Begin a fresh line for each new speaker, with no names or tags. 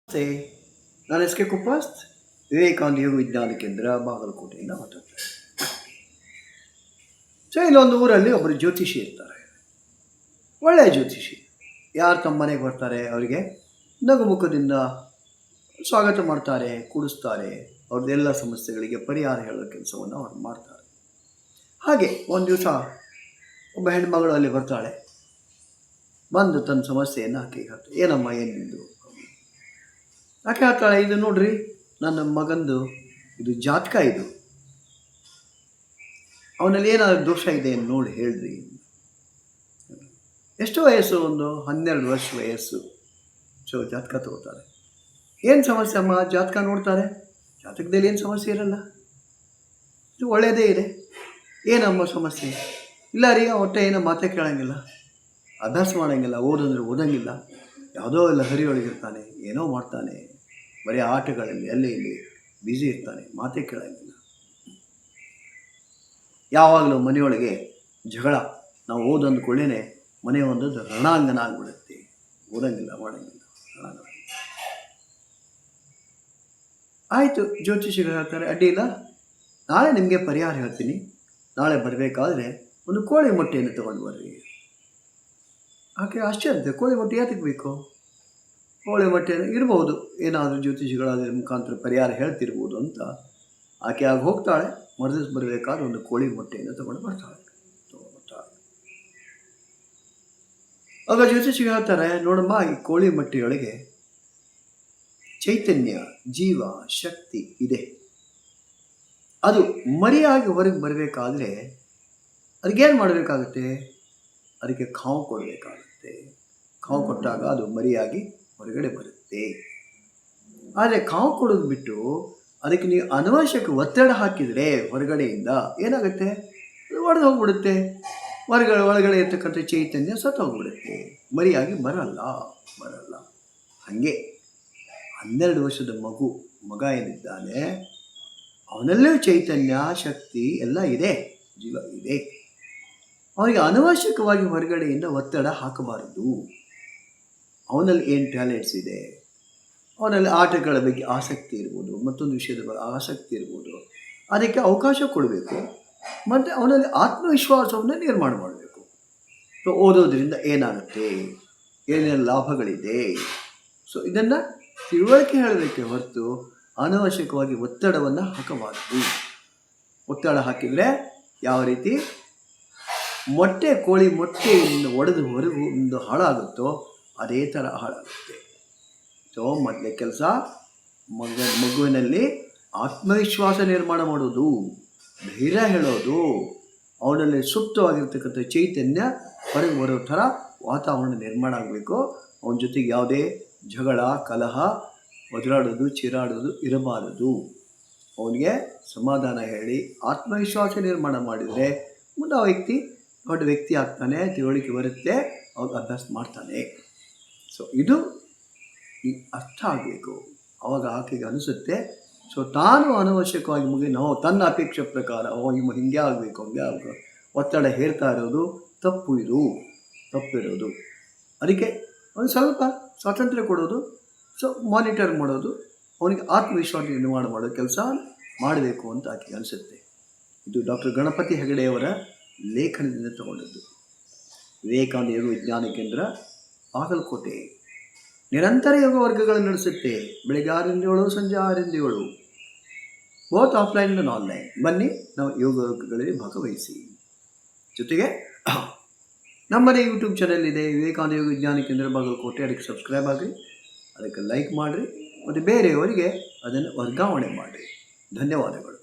ನಮಸ್ತೆ, ನಾನು S K Kuppast, Vivekananda ಯೋಗ ವಿಜ್ಞಾನ ಕೇಂದ್ರ, ಬಾಗಲಕೋಟೆಯಿಂದ ಮಾತಾಡ್ತಾರೆ. ಇಲ್ಲೊಂದು ಊರಲ್ಲಿ ಒಬ್ಬರು ಜ್ಯೋತಿಷಿ ಇರ್ತಾರೆ. ಒಳ್ಳೆಯ ಜ್ಯೋತಿಷಿ. ಯಾರು ತಮ್ಮ ಮನೆಗೆ ಬರ್ತಾರೆ ಅವರಿಗೆ ನಗುಮುಖದಿಂದ ಸ್ವಾಗತ ಮಾಡ್ತಾರೆ, ಕೂಡಿಸ್ತಾರೆ. ಅವ್ರದ್ದೆಲ್ಲ ಸಮಸ್ಯೆಗಳಿಗೆ ಪರಿಹಾರ ಹೇಳೋ ಕೆಲಸವನ್ನು ಅವ್ರು ಮಾಡ್ತಾರೆ. ಹಾಗೆ ಒಂದು ದಿವಸ ಒಬ್ಬ ಹೆಣ್ಮಗಳು ಅಲ್ಲಿ ಬರ್ತಾಳೆ. ಬಂದು ತನ್ನ ಸಮಸ್ಯೆಯನ್ನು ಆಕೆಗೆ ಹೇಳ್ತಾಳೆ. ಏನಮ್ಮ ಏನಿದ್ದು? ಆಕೆ ಹೇಳ್ತಾಳೆ, ಇದು ನೋಡ್ರಿ, ನನ್ನ ಮಗಂದು ಇದು ಜಾತಕ, ಇದು ಅವನಲ್ಲಿ ಏನಾದರೂ ದೋಷ ಇದೆ ನೋಡಿ ಹೇಳ್ರಿ. ಎಷ್ಟು ವಯಸ್ಸು? ಒಂದು 12 ವರ್ಷ ವಯಸ್ಸು. ಜಾತಕ ತಗೋತಾರೆ. ಏನು ಸಮಸ್ಯೆ ಅಮ್ಮ? ಜಾತಕ ನೋಡ್ತಾರೆ. ಜಾತಕದಲ್ಲಿ ಏನು ಸಮಸ್ಯೆ ಇರಲ್ಲ, ಇದು ಒಳ್ಳೆಯದೇ ಇದೆ. ಏನಮ್ಮ ಸಮಸ್ಯೆ? ಇಲ್ಲ ರೀ, ಹೊಟ್ಟೆ ಏನೋ ಮಾತೇ ಕೇಳೋಂಗಿಲ್ಲ, ಅಭ್ಯಾಸ ಮಾಡೋಂಗಿಲ್ಲ, ಓದಂದ್ರೆ ಓದಂಗಿಲ್ಲ, ಯಾವುದೋ ಎಲ್ಲ ಹರಿಯೊಳಗಿರ್ತಾನೆ, ಏನೋ ಮಾಡ್ತಾನೆ, ಬರೀ ಆಟಗಳಲ್ಲಿ ಅಲ್ಲಿ ಇಲ್ಲಿ ಬ್ಯುಸಿ ಇರ್ತಾನೆ, ಮಾತೇ ಕೇಳೋಂಗಿಲ್ಲ. ಯಾವಾಗಲೂ ಮನೆಯೊಳಗೆ ಜಗಳ. ನಾವು ಓದಂದ್ಕೊಳ್ಳೇ ಮನೆ ಒಂದು ರಣಾಂಗನ ಆಗಿಬಿಡುತ್ತೆ. ಓದಂಗಿಲ್ಲ, ಮಾಡೋಂಗಿಲ್ಲ, ರಣಾಂಗನ. ಆಯಿತು, ಜ್ಯೋತಿಷಿಗಳು ಹೇಳ್ತಾರೆ, ಅಡ್ಡಿಯಿಲ್ಲ, ನಾಳೆ ನಿಮಗೆ ಪರಿಹಾರ ಹೇಳ್ತೀನಿ. ನಾಳೆ ಬರಬೇಕಾದ್ರೆ ಒಂದು ಕೋಳಿ ಮೊಟ್ಟೆಯನ್ನು ತೊಗೊಂಡು ಬರ್ರಿ. ಆಕೆ ಆಶ್ಚರ್ಯ, ಕೋಳಿ ಮೊಟ್ಟೆ ಯಾತಕ್ಕೆ ಬೇಕು? ಕೋಳಿ ಮೊಟ್ಟೆ ಇರ್ಬೋದು, ಏನಾದರೂ ಜ್ಯೋತಿಷಿಗಳಾದ ಮುಖಾಂತರ ಪರಿಹಾರ ಹೇಳ್ತಿರ್ಬೋದು ಅಂತ ಆಕೆ ಆಗ ಹೋಗ್ತಾಳೆ. ಮರುದಿವ್ಸ ಬರಬೇಕಾದ್ರೆ ಒಂದು ಕೋಳಿ ಮೊಟ್ಟೆಯನ್ನು ತಗೊಂಡು ಬರ್ತಾಳೆ. ಆಗ ಜ್ಯೋತಿಷಿಗಳು ಹೇಳ್ತಾರೆ, ನೋಡಮ್ಮ, ಈ ಕೋಳಿ ಮೊಟ್ಟೆಯೊಳಗೆ ಚೈತನ್ಯ, ಜೀವ, ಶಕ್ತಿ ಇದೆ. ಅದು ಮರಿಯಾಗಿ ಹೊರಗೆ ಬರಬೇಕಾದ್ರೆ ಅದಕ್ಕೇನು ಮಾಡಬೇಕಾಗುತ್ತೆ? ಅದಕ್ಕೆ ಕಾವು ಕೊಡಬೇಕಾಗುತ್ತೆ. ಕಾವು ಕೊಟ್ಟಾಗ ಅದು ಮರಿಯಾಗಿ ಹೊರಗಡೆ ಬರುತ್ತೆ. ಆದರೆ ಕಾವು ಕೊಡೋದು ಬಿಟ್ಟು ಅದಕ್ಕೆ ನೀವು ಅನವಶ್ಯಕ ಒತ್ತಡ ಹಾಕಿದರೆ ಹೊರಗಡೆಯಿಂದ ಏನಾಗುತ್ತೆ? ಅದು ಒಡೆದು ಹೋಗ್ಬಿಡುತ್ತೆ. ಒಳಗಡೆ ಇರ್ತಕ್ಕಂಥ ಚೈತನ್ಯ ಸತ್ತು ಹೋಗ್ಬಿಡುತ್ತೆ, ಮರಿಯಾಗಿ ಬರಲ್ಲ. ಹಾಗೆ 12 ವರ್ಷದ ಮಗ ಏನಿದ್ದಾನೆ, ಅವನಲ್ಲೂ ಚೈತನ್ಯ, ಶಕ್ತಿ ಎಲ್ಲ ಇದೆ, ಜೀವ ಇದೆ. ಅವನಿಗೆ ಅನವಶ್ಯಕವಾಗಿ ಹೊರಗಡೆಯಿಂದ ಒತ್ತಡ ಹಾಕಬಾರದು. ಅವನಲ್ಲಿ ಏನು ಟ್ಯಾಲೆಂಟ್ಸ್ ಇದೆ, ಅವನಲ್ಲಿ ಆಟಗಳ ಬಗ್ಗೆ ಆಸಕ್ತಿ ಇರ್ಬೋದು, ಮತ್ತೊಂದು ವಿಷಯದ ಬಗ್ಗೆ ಆಸಕ್ತಿ ಇರ್ಬೋದು, ಅದಕ್ಕೆ ಅವಕಾಶ ಕೊಡಬೇಕು. ಮತ್ತು ಅವನಲ್ಲಿ ಆತ್ಮವಿಶ್ವಾಸವನ್ನು ನಿರ್ಮಾಣ ಮಾಡಬೇಕು. ಓದೋದ್ರಿಂದ ಏನಾಗುತ್ತೆ, ಏನೇನು ಲಾಭಗಳಿದೆ, ಇದನ್ನು ತಿಳುವಳಿಕೆ ಹೇಳಬೇಕೆ ಹೊರತು ಅನವಶ್ಯಕವಾಗಿ ಒತ್ತಡವನ್ನು ಹಾಕಬಾರದು. ಒತ್ತಡ ಹಾಕಿದರೆ ಯಾವ ರೀತಿ ಕೋಳಿ ಮೊಟ್ಟೆಯಿಂದ ಒಡೆದು ಹೊರಗು ಒಂದು ಹಾಳಾಗುತ್ತೋ ಅದೇ ಥರ ಹಾಳಾಗುತ್ತೆ. ಮೊದಲೇ ಕೆಲಸ ಮಗುವಿನಲ್ಲಿ ಆತ್ಮವಿಶ್ವಾಸ ನಿರ್ಮಾಣ ಮಾಡೋದು, ಧೈರ್ಯ ಹೇಳೋದು, ಅವನಲ್ಲಿ ಸುಪ್ತವಾಗಿರ್ತಕ್ಕಂಥ ಚೈತನ್ಯ ಹೊರಗೆ ಬರೋ ಥರ ವಾತಾವರಣ ನಿರ್ಮಾಣ ಆಗಬೇಕು. ಅವನ ಜೊತೆಗೆ ಯಾವುದೇ ಜಗಳ, ಕಲಹ, ಒದರಾಡೋದು, ಚೀರಾಡೋದು ಇರಬಾರದು. ಅವನಿಗೆ ಸಮಾಧಾನ ಹೇಳಿ ಆತ್ಮವಿಶ್ವಾಸ ನಿರ್ಮಾಣ ಮಾಡಿದರೆ ಮುಂದೆ ಆ ವ್ಯಕ್ತಿ ದೊಡ್ಡ ವ್ಯಕ್ತಿ ಆಗ್ತಾನೆ, ತಿಳುವಳಿಕೆ ಬರುತ್ತೆ, ಅವಾಗ ಅಭ್ಯಾಸ ಮಾಡ್ತಾನೆ. ಇದು ಅರ್ಥ ಆಗಬೇಕು. ಆವಾಗ ಆಕೆಗೆ ಅನಿಸುತ್ತೆ, ತಾನು ಅನವಶ್ಯಕವಾಗಿ ತನ್ನ ಅಪೇಕ್ಷೆ ಪ್ರಕಾರ ಹಿಂಗೆ ಆಗಬೇಕು, ಹಂಗೆ ಆಗಬೇಕು, ಒತ್ತಡ ಹೇರ್ತಾ ಇರೋದು ತಪ್ಪಿರೋದು. ಅದಕ್ಕೆ ಒಂದು ಸ್ವಲ್ಪ ಸ್ವಾತಂತ್ರ್ಯ ಕೊಡೋದು, ಮಾನಿಟರ್ ಮಾಡೋದು, ಅವನಿಗೆ ಆತ್ಮವಿಶ್ವಾಸ ನಿರ್ಮಾಣ ಮಾಡೋ ಕೆಲಸ ಮಾಡಬೇಕು ಅಂತ ಆಕೆಗೆ ಅನಿಸುತ್ತೆ. ಇದು ಡಾಕ್ಟರ್ ಗಣಪತಿ ಹೆಗಡೆಯವರ ಲೇಖನದಿಂದ ತಗೊಂಡದ್ದು. ವಿವೇಕಾನಂದ ಯೋಗ ವಿಜ್ಞಾನ ಕೇಂದ್ರ, ಬಾಗಲಕೋಟೆ. ನಿರಂತರ ಯೋಗ ವರ್ಗಗಳನ್ನು ನಡೆಸುತ್ತೆ. ಬೆಳಗ್ಗೆ 6ರಿಂದ 7, ಸಂಜೆ 6ರಿಂದ 7, ಬೋತ್ ಆಫ್ಲೈನ್ ಆ್ಯಂಡ್ ಆನ್ಲೈನ್. ಬನ್ನಿ, ನಾವು ಯೋಗ ವರ್ಗಗಳಲ್ಲಿ ಭಾಗವಹಿಸಿ. ಜೊತೆಗೆ ನಮ್ಮದೇ ಯೂಟ್ಯೂಬ್ ಚಾನೆಲ್ ಇದೆ, ವಿವೇಕಾನಂದ ಯೋಗ ವಿಜ್ಞಾನ ಕೇಂದ್ರ, ಬಾಗಲಕೋಟೆ. ಅದಕ್ಕೆ ಸಬ್ಸ್ಕ್ರೈಬ್ ಆಗಿರಿ, ಅದಕ್ಕೆ ಲೈಕ್ ಮಾಡಿರಿ, ಮತ್ತು ಬೇರೆಯವರಿಗೆ ಅದನ್ನು ವರ್ಗಾವಣೆ ಮಾಡಿರಿ. ಧನ್ಯವಾದಗಳು.